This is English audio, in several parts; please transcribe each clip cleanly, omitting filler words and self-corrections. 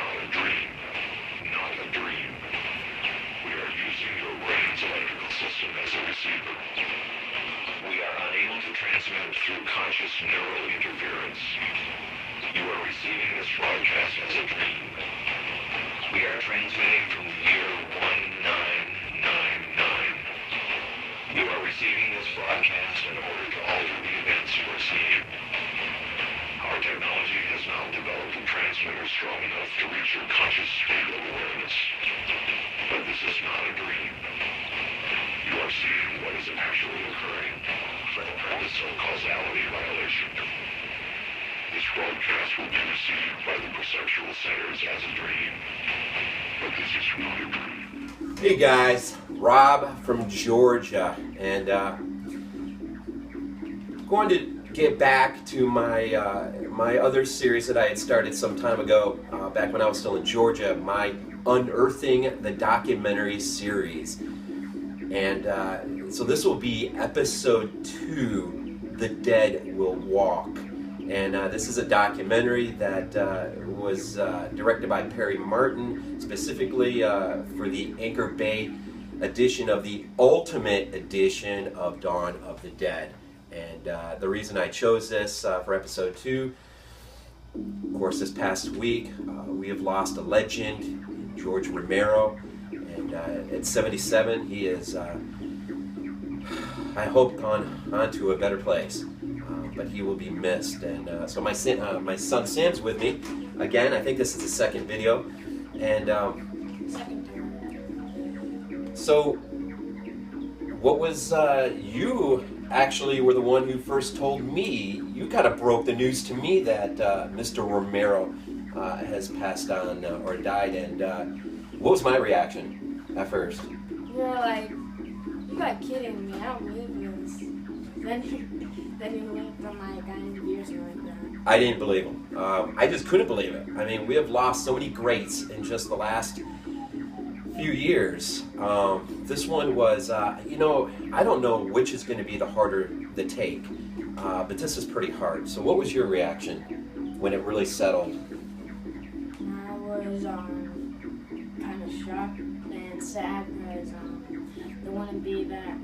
not a dream. Not a dream. We are using your brain's electrical system as a receiver. We are unable to transmit through conscious neural interference. You are receiving this broadcast as a dream. We are transmitting from the year 1999. You are receiving this broadcast in order to alter the events you are seeing. Our technology has now developed a transmitter strong enough to reach your conscious state of awareness. But this is not a dream. You are seeing what is actually occurring for the purpose of causality violation. This broadcast will be received by the perceptual centers as a dream. But this is not a dream. Hey guys, Rob from Georgia, and going to get back to my my other series that I had started some time ago, back when I was still in Georgia, my Unearthing the documentary series. And so this will be episode 2, The Dead Will Walk. And this is a documentary that was directed by Perry Martin, specifically for the Anchor Bay edition of the Ultimate edition of Dawn of the Dead. And the reason I chose this for episode 2, of course, this past week, we have lost a legend, George Romero. And at 77, he is, I hope, on to a better place. But he will be missed. And so my son Sam's with me again. I think this is the second video. And so what was you actually were the one who first told me, you kind of broke the news to me that Mr. Romero has passed on or died. And what was my reaction at first? You were like, you got kidding me, I don't believe this. Then you went from like 90 years or like that. I didn't believe him. I just couldn't believe it. I mean, we have lost so many greats in just the last few years. This one was, you know, I don't know which is going to be the harder the take, but this is pretty hard. So what was your reaction when it really settled? I was kind of shocked and sad because there wouldn't be that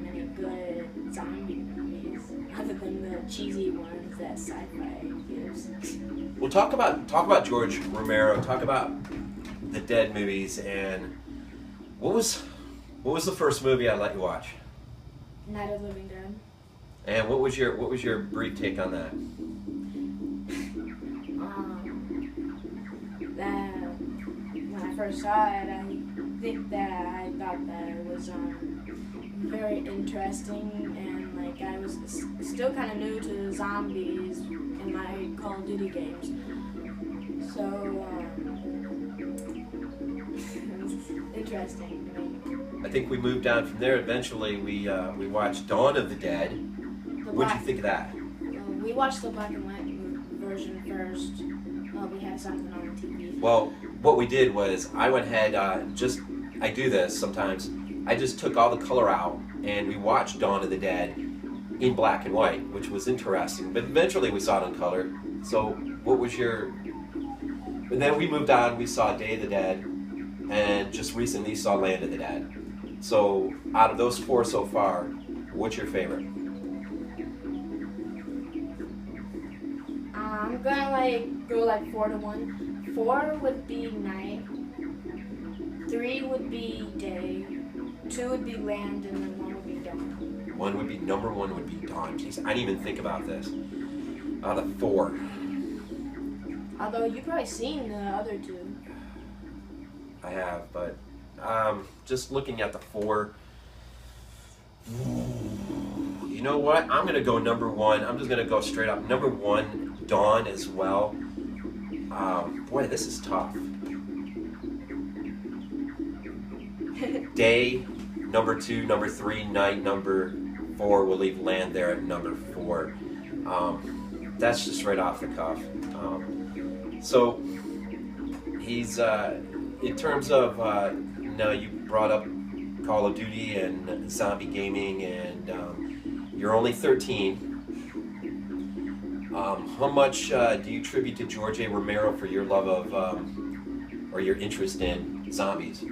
many good zombie movies other than the cheesy ones that sci-fi gives. Well, talk about George Romero. Talk about the Dead movies. And what was the first movie I let you watch? Night of the Living Dead. And what was your brief take on that? That when I first saw it, I thought that it was very interesting, and like I was still kind of new to zombies in my Call of Duty games, so it's interesting to me. I think we moved on from there. Eventually, we watched Dawn of the Dead. What did you think of that? We watched the black and white version first. We had something on the TV. Well, what we did was I went ahead, I do this sometimes. I just took all the color out and we watched Dawn of the Dead in black and white, which was interesting. But eventually we saw it in color. So what was your... And then we moved on, we saw Day of the Dead, and just recently saw Land of the Dead. So out of those 4 so far, what's your favorite? I'm gonna go 4-1. 4 would be night, 3 would be day, 2 would be land, and then 1 would be dawn. Number one would be Dawn. Jeez, I didn't even think about this. Out of 4. Although you've probably seen the other 2. I have, but just looking at the 4. You know what? I'm going to go number 1. I'm just going to go straight up. Number 1, Dawn as well. Boy, this is tough. Day, number 2, number 3, night, number 4. We'll leave land there at number 4. That's just right off the cuff. So, he's, in terms of, now you brought up Call of Duty and zombie gaming, and you're only 13. How much do you attribute to George A. Romero for your love of, or your interest in zombies?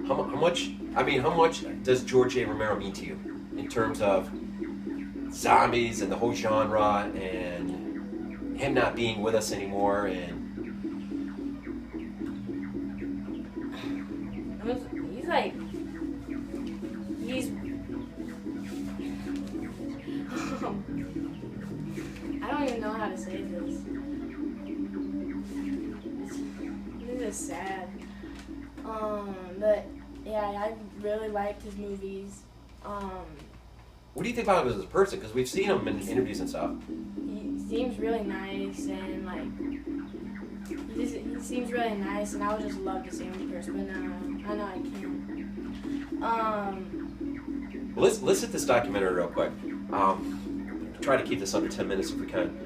How much does George A. Romero mean to you in terms of zombies and the whole genre and him not being with us anymore? And he's I don't even know how to say this. This is sad. But yeah, I really liked his movies. What do you think about him as a person? Because we've seen him in interviews and stuff. He seems really nice, and like he seems really nice, and I would just love to see him in person. But I know I can't. Well, let's hit this documentary real quick. Try to keep this under 10 minutes if we can.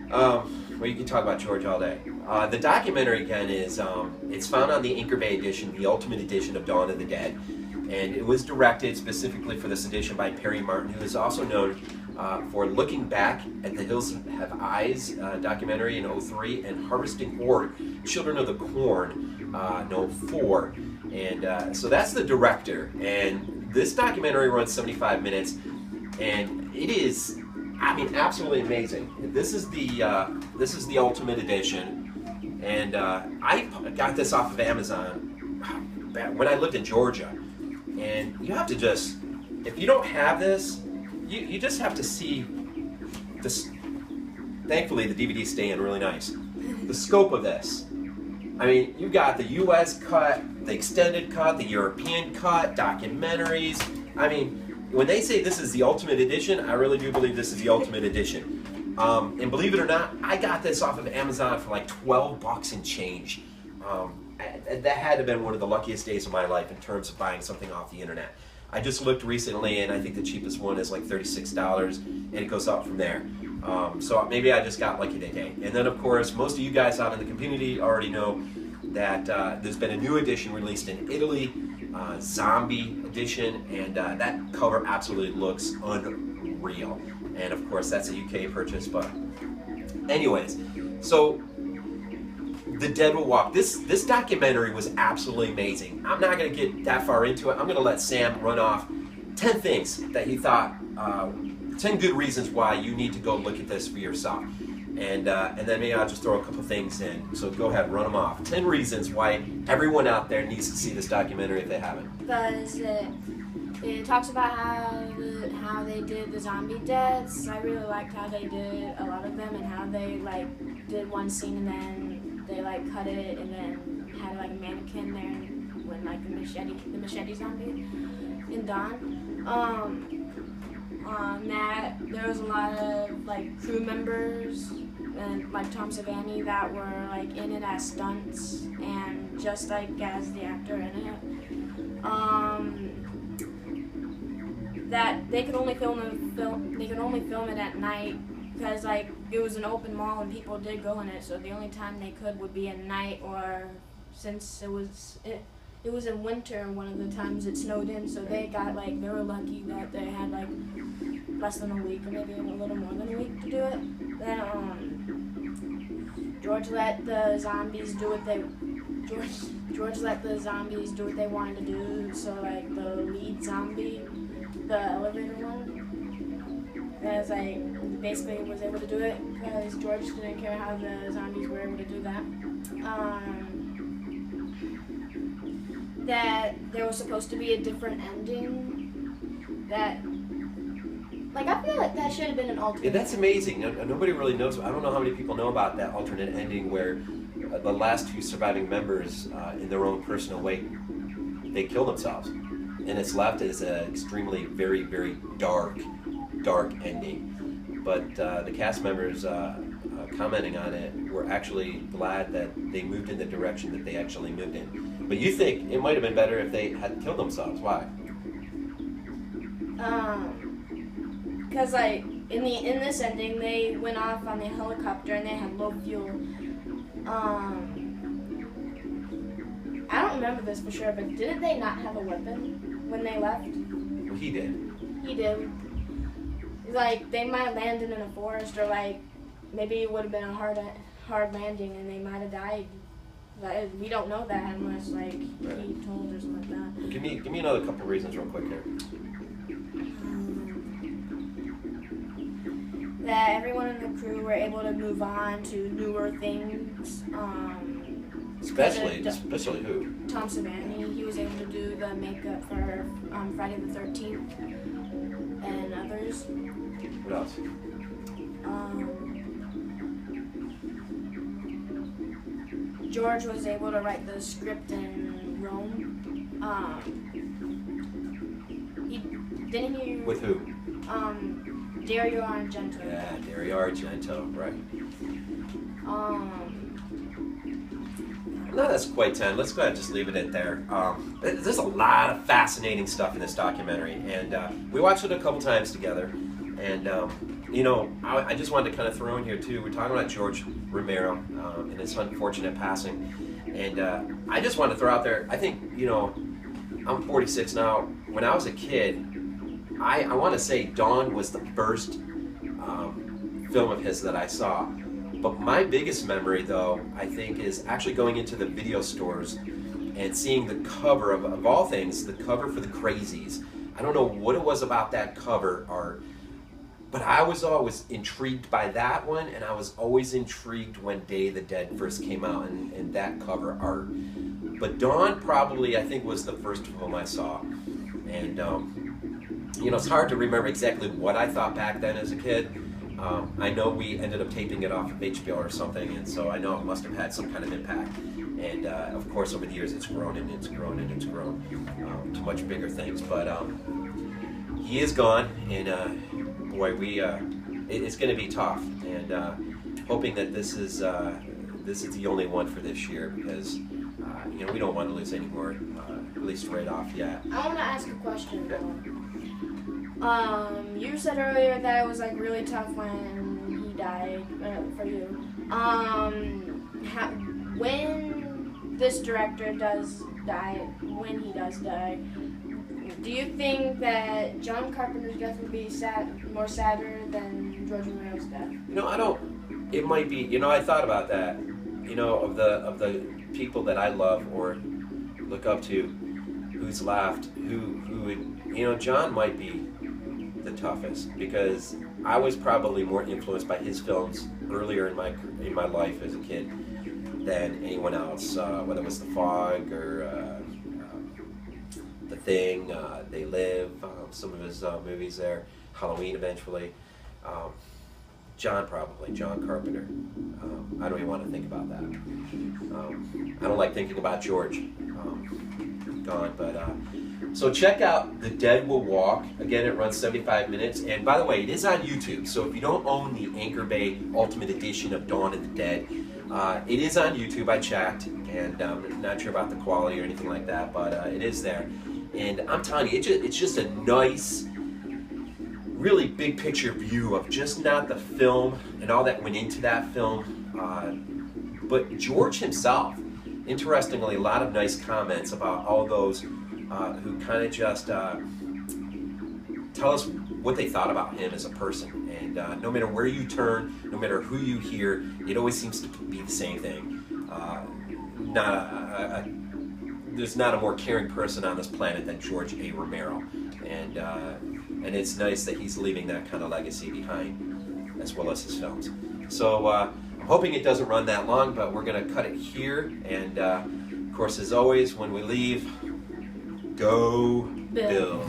Well, you can talk about George all day. The documentary, again, is it's found on the Anchor Bay edition, the Ultimate Edition of Dawn of the Dead. And it was directed specifically for this edition by Perry Martin, who is also known for Looking Back at the Hills Have Eyes documentary in 2003 and Harvesting Horde, Children of the Corn, 2004. And so that's the director. And this documentary runs 75 minutes, and it is, I mean, absolutely amazing. This is the Ultimate Edition, and I got this off of Amazon when I lived in Georgia. And you have to just, if you don't have this, you just have to see this. Thankfully, the DVDs stay in really nice. The scope of this. I mean, you got the U.S. cut, the extended cut, the European cut, documentaries. I mean, when they say this is the Ultimate Edition, I really do believe this is the Ultimate Edition. And believe it or not, I got this off of Amazon for like $12 and change. That had to have been one of the luckiest days of my life in terms of buying something off the internet. I just looked recently, and I think the cheapest one is like $36, and it goes up from there. So maybe I just got lucky that day. And then, of course, most of you guys out in the community already know that there's been a new edition released in Italy, Zombie Edition, and that cover absolutely looks unreal. And, of course, that's a UK purchase. But anyways, so The Dead Will Walk. This documentary was absolutely amazing. I'm not going to get that far into it. I'm going to let Sam run off 10 things that he thought, 10 good reasons why you need to go look at this for yourself. And then maybe I'll just throw a couple things in. So go ahead, run them off. 10 reasons why everyone out there needs to see this documentary if they haven't. Because it talks about how they did the zombie deaths. I really liked how they did a lot of them, and how they like did one scene and then they like cut it and then had like a mannequin there when like the machete zombie in Dawn. That there was a lot of like crew members and like Tom Savini that were like in it as stunts and just like as the actor in it. That they could only film it at night because like it was an open mall and people did go in it, so the only time they could would be at night, or since it was in winter and one of the times it snowed in, so they were lucky that they had like less than a week or maybe a little more than a week to do it. Then George let the zombies do what they wanted to do. So like the lead zombie, the elevator one, as basically was able to do it because George didn't care how the zombies were able to do that. That there was supposed to be a different ending. That, like, I feel like that should have been an alternate. Yeah, that's amazing. Nobody really knows. I don't know how many people know about that alternate ending where the last two surviving members, in their own personal way, they kill themselves, and it's left as an extremely, very, very dark ending. But the cast members commenting on it were actually glad that they moved in the direction that they actually moved in. But you think it might have been better if they had killed themselves? Why? Because like in this ending, they went off on the helicopter and they had low fuel. remember this for sure, but didn't they not have a weapon when they left? Well, he did. He did. Like, they might have landed in a forest, or like, maybe it would have been a hard landing and they might have died. Like, we don't know that unless, like, he told or something like that. Give me another couple reasons real quick here. That everyone in the crew were able to move on to newer things. Especially who? Tom Savani, he was able to do the makeup for Friday the 13th and others. What else? George was able to write the script in Rome. Didn't he? With who? Dario Argento. Yeah, Dario Argento, right. No, that's quite 10. Let's go ahead and just leave it at there. There's a lot of fascinating stuff in this documentary, and we watched it a couple times together. And you know, I just wanted to kind of throw in here too. We're talking about George Romero and his unfortunate passing, and I just want to throw out there. I think, you know, I'm 46 now. When I was a kid, I want to say Dawn was the first film of his that I saw. But my biggest memory, though, I think, is actually going into the video stores and seeing the cover of all things, the cover for The Crazies. I don't know what it was about that cover art, but I was always intrigued by that one, and I was always intrigued when Day of the Dead first came out and that cover art. But Dawn probably, I think, was the first film I saw. And, you know, it's hard to remember exactly what I thought back then as a kid. I know we ended up taping it off of HBO or something, and so I know it must have had some kind of impact. And of course, over the years, it's grown and it's grown and it's grown to much bigger things. But he is gone, and boy, it's going to be tough. And hoping that this is the only one for this year, because you know, we don't want to lose any more, at least right off yet. I want to ask a question though. You said earlier that it was like really tough when he died for you. When this director does die, when he does die, do you think that John Carpenter's death would be more sadder than George Romero's death? You know, I don't. It might be. You know, I thought about that. You know, of the people that I love or look up to, who's left, who would, you know, John might be the toughest, because I was probably more influenced by his films earlier in my life as a kid than anyone else, whether it was The Fog or The Thing, They Live, some of his movies there, Halloween eventually. John Carpenter. I don't even want to think about that. I don't like thinking about George gone, but so check out The Dead Will Walk. Again, it runs 75 minutes, and by the way, it is on YouTube, so if you don't own the Anchor Bay Ultimate Edition of Dawn of the Dead, it is on YouTube. I checked, and I'm not sure about the quality or anything like that, but it is there. And I'm telling you, it's just a nice, really big picture view of just not the film and all that went into that film, but George himself. Interestingly, a lot of nice comments about all those who kind of just tell us what they thought about him as a person. And no matter where you turn, no matter who you hear, it always seems to be the same thing. There's not a more caring person on this planet than George A. Romero. And it's nice that he's leaving that kind of legacy behind, as well as his films. So I'm hoping it doesn't run that long, but we're going to cut it here. And of course, as always, when we leave, go Bills.